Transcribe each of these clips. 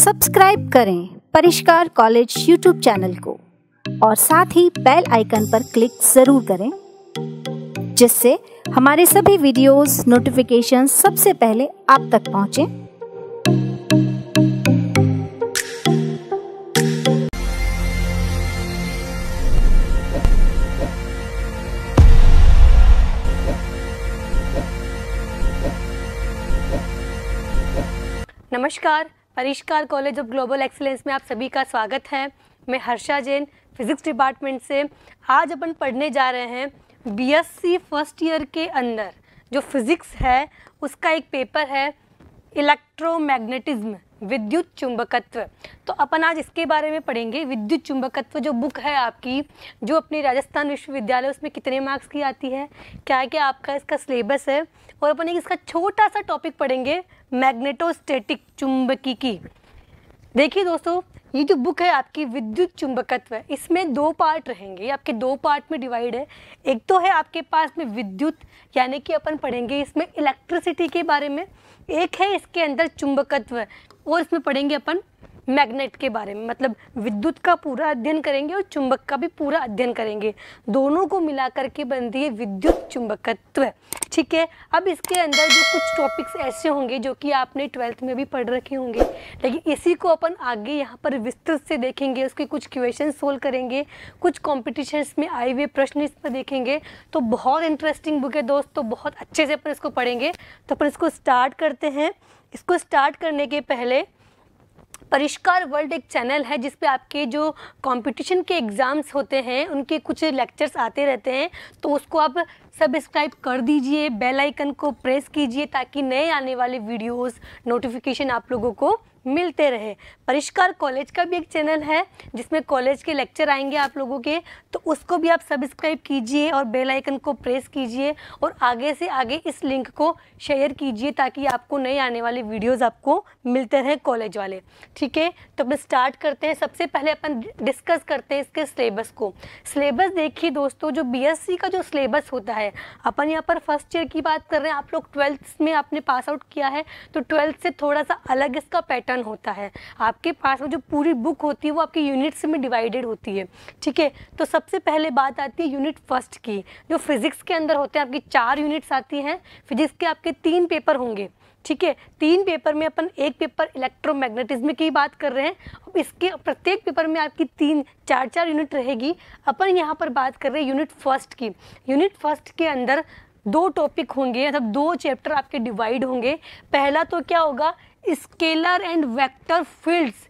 Subscribe करें परिष्कार college YouTube channel को और साथ ही बेल आइकन पर क्लिक जरूर करें, जिससे हमारे सभी वीडियोस नोटिफिकेशन सबसे पहले आप तक पहुंचे। नमस्कार, परिष्कार कॉलेज ऑफ ग्लोबल एक्सीलेंस में आप सभी का स्वागत है। मैं हर्षा जैन फिज़िक्स डिपार्टमेंट से। आज अपन पढ़ने जा रहे हैं बीएससी फर्स्ट ईयर के अंदर जो फिज़िक्स है उसका एक पेपर है इलेक्ट्रोमैग्नेटिज्म, विद्युत चुंबकत्व। तो अपन आज इसके बारे में पढ़ेंगे। विद्युत चुंबकत्व जो बुक है आपकी, जो अपनी राजस्थान विश्वविद्यालय, उसमें कितने मार्क्स की आती है, क्या क्या आपका इसका सिलेबस है, और अपन एक इसका छोटा सा टॉपिक पढ़ेंगे मैग्नेटोस्टैटिक, चुंबकीय। देखिए दोस्तों, ये जो बुक है आपकी विद्युत चुंबकत्व, इसमें दो पार्ट रहेंगे, आपके दो पार्ट में डिवाइड है। एक तो है आपके पास में विद्युत, यानी कि अपन पढ़ेंगे इसमें इलेक्ट्रिसिटी के बारे में। एक है इसके अंदर चुंबकत्व, और इसमें पढ़ेंगे अपन मैग्नेट के बारे में, मतलब विद्युत का पूरा अध्ययन करेंगे और चुंबक का भी पूरा अध्ययन करेंगे। दोनों को मिला करके बनती है विद्युत चुंबकत्व। ठीक है। अब इसके अंदर जो कुछ टॉपिक्स ऐसे होंगे जो कि आपने 12th में भी पढ़ रखे होंगे, लेकिन इसी को अपन आगे यहाँ पर विस्तृत से देखेंगे। उसके कुछ क्वेश्चन सोल्व करेंगे, कुछ कॉम्पिटिशन्स में आए हुए प्रश्न इस पर देखेंगे। तो बहुत इंटरेस्टिंग बुक है दोस्तों, बहुत अच्छे से अपन इसको पढ़ेंगे। तो अपन इसको स्टार्ट करते हैं। इसको स्टार्ट करने के पहले परिष्कार वर्ल्ड एक चैनल है जिसपे आपके जो कंपटीशन के एग्ज़ाम्स होते हैं उनके कुछ लेक्चर्स आते रहते हैं, तो उसको आप सब्सक्राइब कर दीजिए, बेल आइकन को प्रेस कीजिए ताकि नए आने वाले वीडियोस नोटिफिकेशन आप लोगों को मिलते रहे। परिष्कार कॉलेज का भी एक चैनल है जिसमें कॉलेज के लेक्चर आएंगे आप लोगों के, तो उसको भी आप सब्सक्राइब कीजिए और बेल आइकन को प्रेस कीजिए और आगे से आगे इस लिंक को शेयर कीजिए ताकि आपको नए आने वाले वीडियोस आपको मिलते रहे कॉलेज वाले। ठीक है, तो अब स्टार्ट करते हैं। सबसे पहले अपन डिस्कस करते हैं इसके सिलेबस को। सिलेबस देखिए दोस्तों, जो बीएससी का जो सिलेबस होता है, अपन यहाँ पर फर्स्ट ईयर की बात कर रहे हैं। आप लोग 12th में आपने पास आउट किया है, तो 12th से थोड़ा सा अलग इसका पैटर्न होता है। आपके पास में जो पूरी बुक होती है वो आपकी यूनिट्स में डिवाइडेड होती है। ठीक है, तो सबसे पहले बात आती है यूनिट फर्स्ट की। जो फिजिक्स के अंदर होते हैं आपकी 4 यूनिट्स आती हैं। फिजिक्स के आपके 3 पेपर होंगे। ठीक है, 3 पेपर में अपन एक पेपर इलेक्ट्रोमैग्नेटिज्म की बात कर रहे हैं। अब इसके प्रत्येक पेपर में आपकी 3-4 यूनिट रहेगी। अपन यहाँ पर बात कर रहे हैं यूनिट फर्स्ट की। यूनिट फर्स्ट के अंदर 2 टॉपिक होंगे, मतलब 2 चैप्टर आपके डिवाइड होंगे। पहला तो क्या होगा, स्केलर एंड वेक्टर फील्ड्स,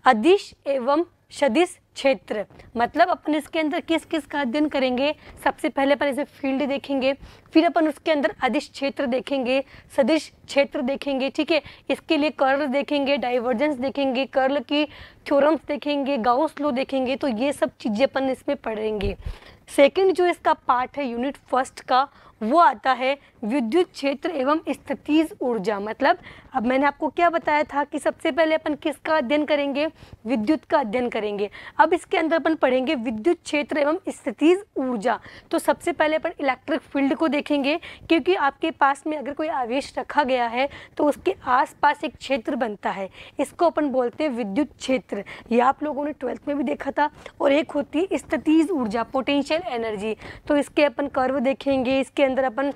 अदिश एवं सदिश क्षेत्र। मतलब अपन इसके अंदर किस किस का अध्ययन करेंगे। सबसे पहले अपन इसे फील्ड देखेंगे, फिर अपन उसके अंदर अदिश क्षेत्र देखेंगे, सदिश क्षेत्र देखेंगे। ठीक है, इसके लिए कर्ल देखेंगे, डाइवर्जेंस देखेंगे, कर्ल की थ्योरम्स देखेंगे, गाउस लॉ देखेंगे। तो ये सब चीज़ें अपन इसमें पढ़ेंगे। सेकंड जो इसका पार्ट है यूनिट फर्स्ट का, वो आता है विद्युत क्षेत्र एवं स्थितिज ऊर्जा। मतलब अब मैंने आपको क्या बताया था कि सबसे पहले अपन किसका अध्ययन करेंगे, विद्युत का अध्ययन करेंगे। अब इसके अंदर अपन पढ़ेंगे विद्युत क्षेत्र एवं स्थितिज ऊर्जा। तो सबसे पहले अपन इलेक्ट्रिक फील्ड को देखेंगे, क्योंकि आपके पास में अगर कोई आवेश रखा गया है तो उसके आसपास एक क्षेत्र बनता है, इसको अपन बोलते हैं विद्युत क्षेत्र। ये आप लोगों ने 12th में भी देखा था। और एक होती है स्थितिज ऊर्जा, पोटेंशियल एनर्जी। तो इसके अपन कर्व देखेंगे, इसके अंदर अपन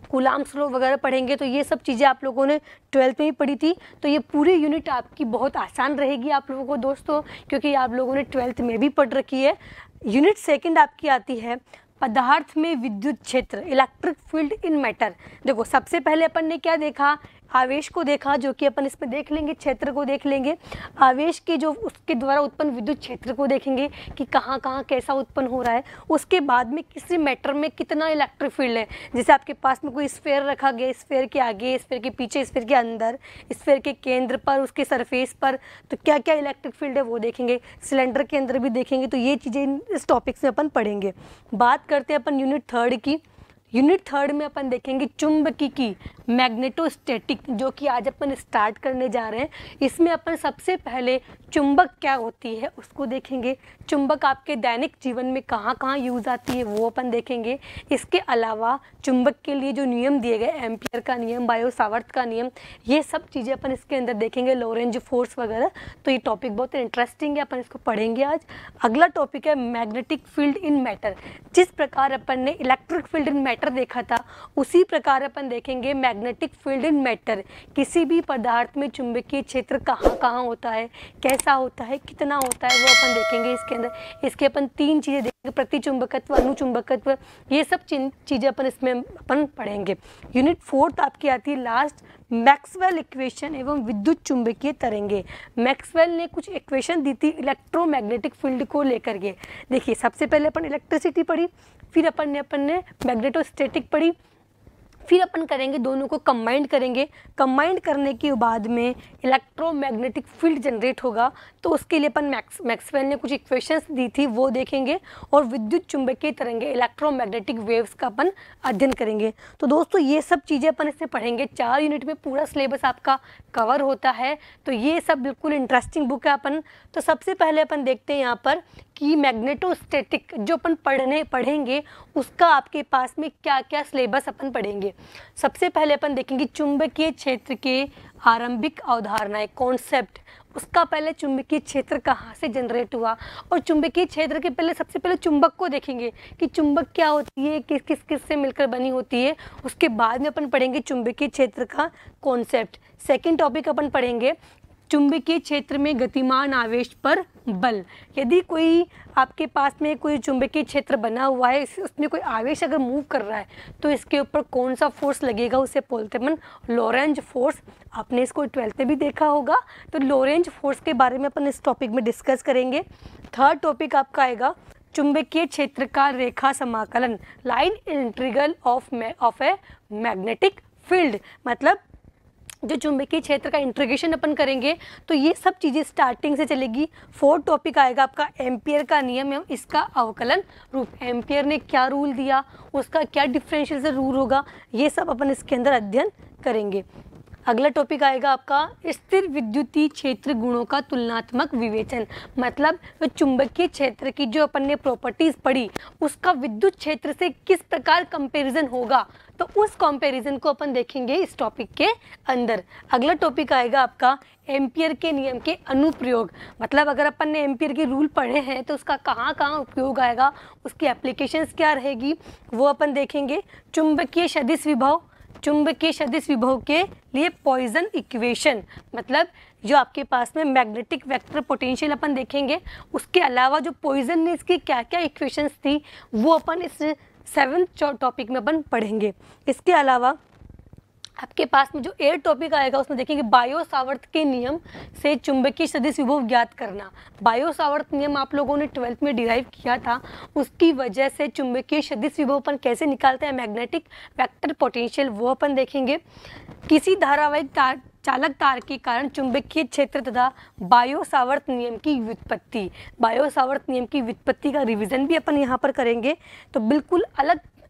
कूलॉम्स लॉ वगैरह पढ़ेंगे। तो ये सब चीज़ें आप लोगों ने 12th में ही पढ़ी थी। तो ये पूरी यूनिट आपकी बहुत आसान रहेगी आप लोगों को दोस्तों, क्योंकि आप लोगों ने 12th में भी पढ़ रखी है। यूनिट सेकंड आपकी आती है पदार्थ में विद्युत क्षेत्र, इलेक्ट्रिक फील्ड इन मैटर। देखो, सबसे पहले अपन ने क्या देखा, आवेश को देखा, जो कि अपन इसमें देख लेंगे, क्षेत्र को देख लेंगे। आवेश के जो उसके द्वारा उत्पन्न विद्युत क्षेत्र को देखेंगे कि कहाँ कहाँ कैसा उत्पन्न हो रहा है। उसके बाद में किसी मैटर में कितना इलेक्ट्रिक फील्ड है। जैसे आपके पास में कोई स्फेयर रखा गया, स्फेयर के आगे, स्फेयर के पीछे, स्फेयर के अंदर, स्फेयर के केंद्र पर, उसके सरफेस पर, तो क्या क्या इलेक्ट्रिक फील्ड है वो देखेंगे। सिलेंडर के अंदर भी देखेंगे। तो ये चीज़ें इस टॉपिक से अपन पढ़ेंगे। बात करते हैं अपन यूनिट थर्ड की। यूनिट थर्ड में अपन देखेंगे चुंबकीय मैग्नेटोस्टैटिक, जो कि आज अपन स्टार्ट करने जा रहे हैं। इसमें अपन सबसे पहले चुंबक क्या होती है उसको देखेंगे। चुंबक आपके दैनिक जीवन में कहाँ कहाँ यूज़ आती है वो अपन देखेंगे। इसके अलावा चुंबक के लिए जो नियम दिए गए, एम्पियर का नियम, बायो सावर्त का नियम, ये सब चीज़ें अपन इसके अंदर देखेंगे, लोरेंज फोर्स वगैरह। तो ये टॉपिक बहुत इंटरेस्टिंग है, अपन इसको पढ़ेंगे आज। अगला टॉपिक है मैग्नेटिक फील्ड इन मैटर। जिस प्रकार अपन ने इलेक्ट्रिक फील्ड इन मैटर देखा था, उसी प्रकार अपन देखेंगे मैग्नेटिक फील्ड इन मैटर। किसी भी पदार्थ में चुंबकीय क्षेत्र कहाँ कहाँ होता है, कैसा होता है, कितना होता है, वो अपन देखेंगे इसके अंदर। इसके अपन 3 चीज़ें देखेंगे, प्रतिचुंबकत्व, अनुचुंबकत्व, ये सब चीज़ें अपन इसमें अपन पढ़ेंगे। यूनिट 4 आपकी आती है लास्ट, मैक्सवेल इक्वेशन एवं विद्युत चुंबकीय तरंगे। मैक्सवेल ने कुछ इक्वेशन दी थी इलेक्ट्रोमैग्नेटिक फील्ड को लेकर के। देखिए, सबसे पहले अपन इलेक्ट्रिसिटी पढ़ी, फिर अपन ने मैग्नेटोस्टैटिक पढ़ी, फिर अपन करेंगे दोनों को कंबाइंड करेंगे। कंबाइंड करने के बाद में इलेक्ट्रोमैग्नेटिक फील्ड जनरेट होगा, तो उसके लिए अपन मैक्सवेल ने कुछ इक्वेशंस दी थी वो देखेंगे, और विद्युत चुंबकीय तरंगे इलेक्ट्रोमैग्नेटिक वेव्स का अपन अध्ययन करेंगे। तो दोस्तों ये सब चीज़ें अपन इसमें पढ़ेंगे। 4 यूनिट में पूरा सिलेबस आपका कवर होता है, तो ये सब बिल्कुल इंटरेस्टिंग बुक है अपन। तो सबसे पहले अपन देखते हैं यहाँ पर कि मैग्नेटोस्टैटिक जो अपन पढ़ेंगे उसका आपके पास में क्या क्या सिलेबस अपन पढ़ेंगे। सबसे पहले अपन देखेंगे चुंबकीय क्षेत्र के आरंभिक अवधारणाएं, कॉन्सेप्ट। उसका पहले चुंबकीय क्षेत्र कहाँ से जनरेट हुआ, और चुंबकीय क्षेत्र के पहले सबसे पहले चुंबक को देखेंगे कि चुंबक क्या होती है, किस से मिलकर बनी होती है। उसके बाद में अपन पढ़ेंगे चुंबकीय क्षेत्र का कॉन्सेप्ट। सेकंड टॉपिक अपन पढ़ेंगे चुंबकीय क्षेत्र में गतिमान आवेश पर बल। यदि कोई आपके पास में कोई चुंबकीय क्षेत्र बना हुआ है, उसमें कोई आवेश अगर मूव कर रहा है, तो इसके ऊपर कौन सा फोर्स लगेगा, उसे बोलते हैं लोरेंज फोर्स। आपने इसको 12th में भी देखा होगा। तो लोरेंज फोर्स के बारे में अपन इस टॉपिक में डिस्कस करेंगे। थर्ड टॉपिक आपका आएगा चुंबकीय क्षेत्र का रेखा समाकलन, line integral of a magnetic field. मतलब जो चुंबकीय क्षेत्र का इंटीग्रेशन अपन करेंगे, तो ये सब चीज़ें स्टार्टिंग से चलेगी। फोर्थ टॉपिक आएगा आपका एम्पियर का नियम एवं इसका अवकलन रूप। एम्पियर ने क्या रूल दिया, उसका क्या डिफरेंशियल से रूल होगा, ये सब अपन इसके अंदर अध्ययन करेंगे। अगला टॉपिक आएगा आपका स्थिर विद्युतीय क्षेत्र गुणों का तुलनात्मक विवेचन। मतलब जो चुंबकीय क्षेत्र की जो अपन ने प्रॉपर्टीज पढ़ी, उसका विद्युत क्षेत्र से किस प्रकार कंपैरिजन होगा, तो उस कंपैरिजन को अपन देखेंगे इस टॉपिक के अंदर। अगला टॉपिक आएगा आपका एम्पियर के नियम के अनुप्रयोग। मतलब अगर अपन ने एम्पियर के रूल पढ़े हैं तो उसका कहाँ कहाँ उपयोग आएगा, उसकी एप्लीकेशंस क्या रहेगी, वो अपन देखेंगे। चुंबकीय सदिश विभव, चुंबकीय सदिश विभव के लिए पॉइसन इक्वेशन, मतलब जो आपके पास में मैग्नेटिक वेक्टर पोटेंशियल अपन देखेंगे। उसके अलावा जो पॉइसन ने इसकी क्या क्या इक्वेशंस थी, वो अपन इस 7th टॉपिक में अपन पढ़ेंगे। इसके अलावा आपके पास में जो 8 टॉपिक आएगा, उसमें देखेंगे बायो सावर्त के नियम से चुंबकीय सदिश विभव ज्ञात करना। बायो सावर्त नियम आप लोगों ने 12th में डिराइव किया था, उसकी वजह से चुंबकीय सदिश विभव अपन कैसे निकालते हैं, मैग्नेटिक वेक्टर पोटेंशियल, वो अपन देखेंगे। किसी धारावाहिक चालक तार के कारण चुंबकीय क्षेत्र तथा बायो सावर्त नियम की व्युत्पत्ति। बायो सावर्त नियम की व्युत्पत्ति का रिवीजन भी अपन यहाँ पर करेंगे। तो बिल्कुल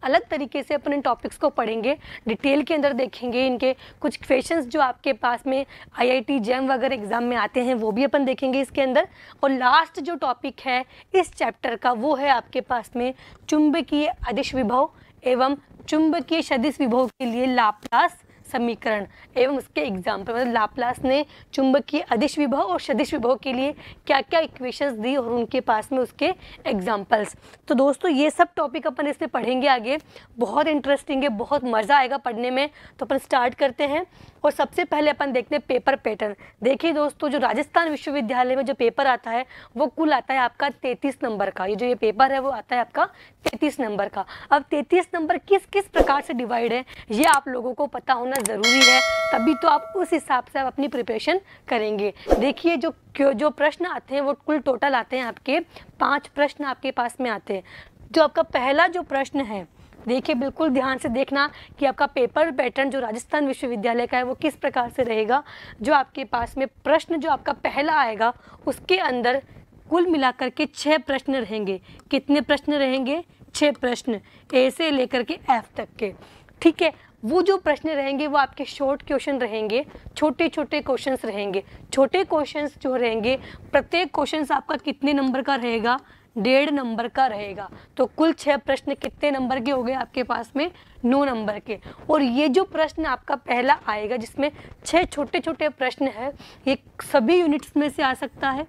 अलग तरीके से अपन इन टॉपिक्स को पढ़ेंगे, डिटेल के अंदर देखेंगे। इनके कुछ क्वेश्चंस जो आपके पास में IIT JEM वगैरह एग्जाम में आते हैं, वो भी अपन देखेंगे इसके अंदर। और लास्ट जो टॉपिक है इस चैप्टर का, वो है आपके पास में चुंबकीय अदिश विभव एवं चुंबकीय सदिश विभव के लिए लाप्लास समीकरण एवं उसके एग्जाम्पल। मतलब लाप्लास ने चुंबकीय अदिश विभव और सदिश विभव के लिए क्या क्या इक्वेशंस दी और उनके पास में उसके एग्जाम्पल्स। तो दोस्तों ये सब टॉपिक अपन इसमें पढ़ेंगे आगे। बहुत इंटरेस्टिंग है, बहुत मज़ा आएगा पढ़ने में। तो अपन स्टार्ट करते हैं। और सबसे पहले अपन देखते हैं पेपर पैटर्न। देखिए दोस्तों, जो राजस्थान विश्वविद्यालय में जो पेपर आता है वो कुल आता है आपका 33 नंबर का। ये जो ये पेपर है वो आता है आपका 33 नंबर का। अब 33 नंबर किस किस प्रकार से डिवाइड है, ये आप लोगों को पता होना ज़रूरी है, तभी तो आप उस हिसाब से आप अपनी प्रिपरेशन करेंगे। देखिए जो प्रश्न आते हैं वो कुल टोटल आते हैं आपके 5 प्रश्न आपके पास में आते हैं। जो आपका पहला जो प्रश्न है, देखिए बिल्कुल ध्यान से देखना कि आपका पेपर पैटर्न जो राजस्थान विश्वविद्यालय का है वो किस प्रकार से रहेगा। जो आपके पास में प्रश्न जो आपका पहला आएगा, उसके अंदर कुल मिलाकर के 6 प्रश्न रहेंगे। कितने प्रश्न रहेंगे? 6 प्रश्न ए से लेकर के एफ तक के। ठीक है, वो जो प्रश्न रहेंगे वो आपके शॉर्ट क्वेश्चन रहेंगे, छोटे छोटे क्वेश्चंस रहेंगे। छोटे क्वेश्चंस जो रहेंगे, प्रत्येक क्वेश्चंस आपका कितने नंबर का रहेगा, 1.5 नंबर का रहेगा। तो कुल 6 प्रश्न कितने नंबर के हो गए आपके पास में, 9 नंबर के। और ये जो प्रश्न आपका पहला आएगा जिसमें 6 छोटे छोटे प्रश्न है, ये सभी यूनिट्स में से आ सकता है।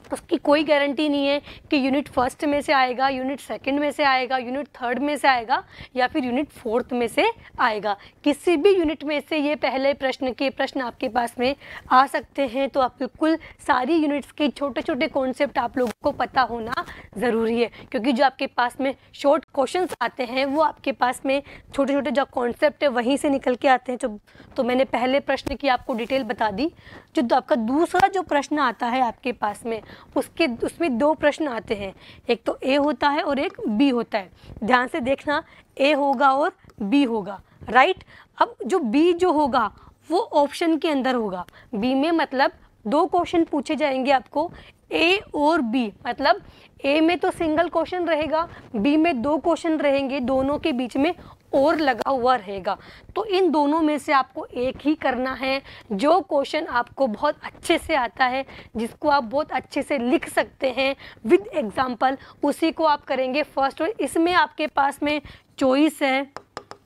उसकी कोई गारंटी नहीं है कि यूनिट फर्स्ट में से आएगा, यूनिट सेकंड में से आएगा, यूनिट थर्ड में से आएगा या फिर यूनिट फोर्थ में से आएगा। किसी भी यूनिट में से ये पहले प्रश्न के प्रश्न आपके पास में आ सकते हैं। तो आप बिल्कुल सारी यूनिट्स के छोटे छोटे कॉन्सेप्ट आप लोगों को पता होना ज़रूरी है, क्योंकि जो आपके पास में शॉर्ट क्वेश्चंस आते हैं वो आपके पास में छोटे छोटे जो कॉन्सेप्ट है वहीं से निकल के आते हैं। तो मैंने पहले प्रश्न की आपको डिटेल बता दी। जो आपका दूसरा जो प्रश्न आता है आपके पास में, उसमें 2 प्रश्न आते हैं, एक तो ए होता है और एक बी होता है। ध्यान से देखना, ए होगा और बी होगा, राइट। अब जो बी जो होगा वो ऑप्शन के अंदर होगा। बी में मतलब 2 क्वेश्चन पूछे जाएंगे आपको, ए और बी, मतलब ए में तो सिंगल क्वेश्चन रहेगा, बी में 2 क्वेश्चन रहेंगे, दोनों के बीच में और लगा हुआ रहेगा। तो इन दोनों में से आपको एक ही करना है। जो क्वेश्चन आपको बहुत अच्छे से आता है, जिसको आप बहुत अच्छे से लिख सकते हैं विद एग्जाम्पल, उसी को आप करेंगे फर्स्ट। और इसमें आपके पास में चॉइस है,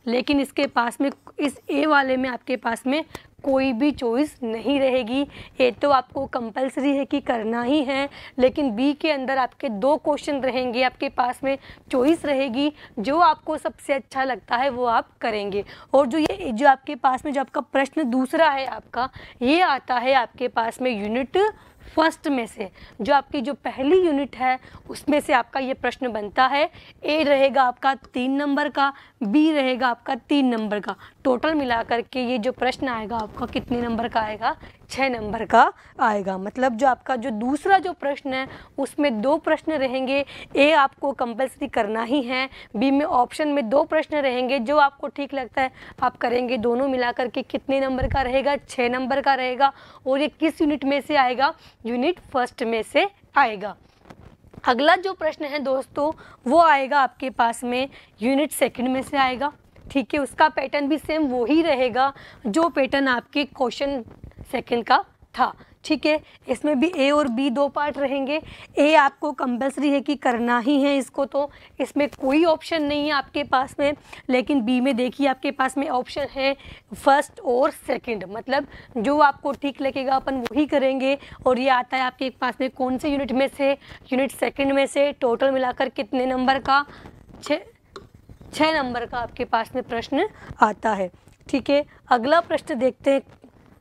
लेकिन इसके पास में इस ए वाले में आपके पास में कोई भी चॉइस नहीं रहेगी। ये तो आपको कंपलसरी है कि करना ही है, लेकिन बी के अंदर आपके 2 क्वेश्चन रहेंगे, आपके पास में चॉइस रहेगी। जो आपको सबसे अच्छा लगता है वो आप करेंगे। और जो आपके पास में जो आपका प्रश्न दूसरा है आपका, ये आता है आपके पास में यूनिट फर्स्ट में से। जो आपकी जो पहली यूनिट है उसमें से आपका ये प्रश्न बनता है। ए रहेगा आपका 3 नंबर का, बी रहेगा आपका 3 नंबर का। टोटल मिलाकर के ये जो प्रश्न आएगा आपका कितने नंबर का आएगा, 6 नंबर का आएगा। मतलब जो आपका जो दूसरा जो प्रश्न है उसमें 2 प्रश्न रहेंगे, ए आपको कंपलसरी करना ही है, बी में ऑप्शन में 2 प्रश्न रहेंगे। जो आपको ठीक लगता है आप करेंगे। दोनों मिलाकर के कितने नंबर का रहेगा, 6 नंबर का रहेगा। और ये किस यूनिट में से आएगा, यूनिट फर्स्ट में से आएगा। अगला जो प्रश्न है दोस्तों वो आएगा आपके पास में यूनिट सेकंड में से आएगा। ठीक है, उसका पैटर्न भी सेम वही रहेगा जो पैटर्न आपके क्वेश्चन सेकंड का था। ठीक है, इसमें भी ए और बी 2 पार्ट रहेंगे। ए आपको कंपलसरी है कि करना ही है इसको, तो इसमें कोई ऑप्शन नहीं है आपके पास में। लेकिन बी में देखिए आपके पास में ऑप्शन है फर्स्ट और सेकंड, मतलब जो आपको ठीक लगेगा अपन वही करेंगे। और ये आता है आपके पास में कौन से यूनिट में से, यूनिट सेकंड में से। टोटल मिलाकर कितने नंबर का, 6 नंबर का आपके पास में प्रश्न आता है। ठीक है, अगला प्रश्न देखते हैं।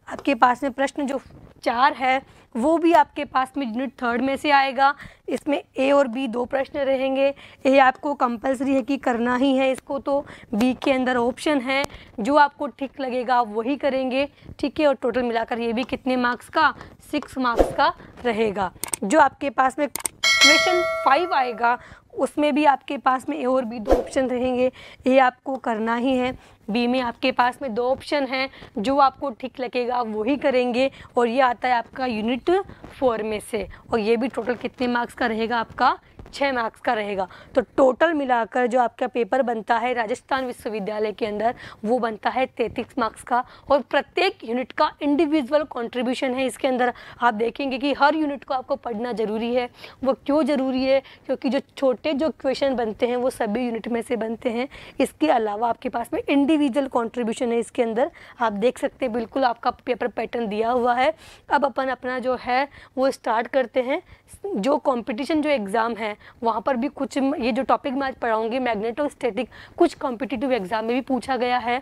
आपके पास में प्रश्न जो 4 है वो भी आपके पास में यूनिट थर्ड में से आएगा। इसमें ए और बी 2 प्रश्न रहेंगे। ए आपको कंपलसरी है कि करना ही है इसको, तो बी के अंदर ऑप्शन है, जो आपको ठीक लगेगा आप वही करेंगे। ठीक है, और टोटल मिलाकर ये भी कितने मार्क्स का, 6 मार्क्स का रहेगा। जो आपके पास में क्वेश्चन 5 आएगा उसमें भी आपके पास में ए और बी 2 ऑप्शन रहेंगे। ए आपको करना ही है, बी में आपके पास में 2 ऑप्शन हैं, जो आपको ठीक लगेगा आप वही करेंगे। और ये आता है आपका यूनिट 4 में से। और ये भी टोटल कितने मार्क्स का रहेगा आपका, 6 मार्क्स का रहेगा। तो टोटल मिलाकर जो आपका पेपर बनता है राजस्थान विश्वविद्यालय के अंदर वो बनता है 33 मार्क्स का। और प्रत्येक यूनिट का इंडिविजुअल कंट्रीब्यूशन है इसके अंदर। आप देखेंगे कि हर यूनिट को आपको पढ़ना ज़रूरी है। वो क्यों ज़रूरी है, क्योंकि जो छोटे जो क्वेश्चन बनते हैं वो सभी यूनिट में से बनते हैं। इसके अलावा आपके पास में इंडिविजुअल कंट्रीब्यूशन है इसके अंदर। आप देख सकते हैं बिल्कुल आपका पेपर पैटर्न दिया हुआ है। अब अपन अपना जो है वो स्टार्ट करते हैं। जो कंपटीशन जो एग्ज़ाम है वहाँ पर भी कुछ ये जो टॉपिक मैं आज पढ़ाऊँगी मैग्नेटोस्टैटिक, कुछ कॉम्पिटिटिव एग्ज़ाम में भी पूछा गया है।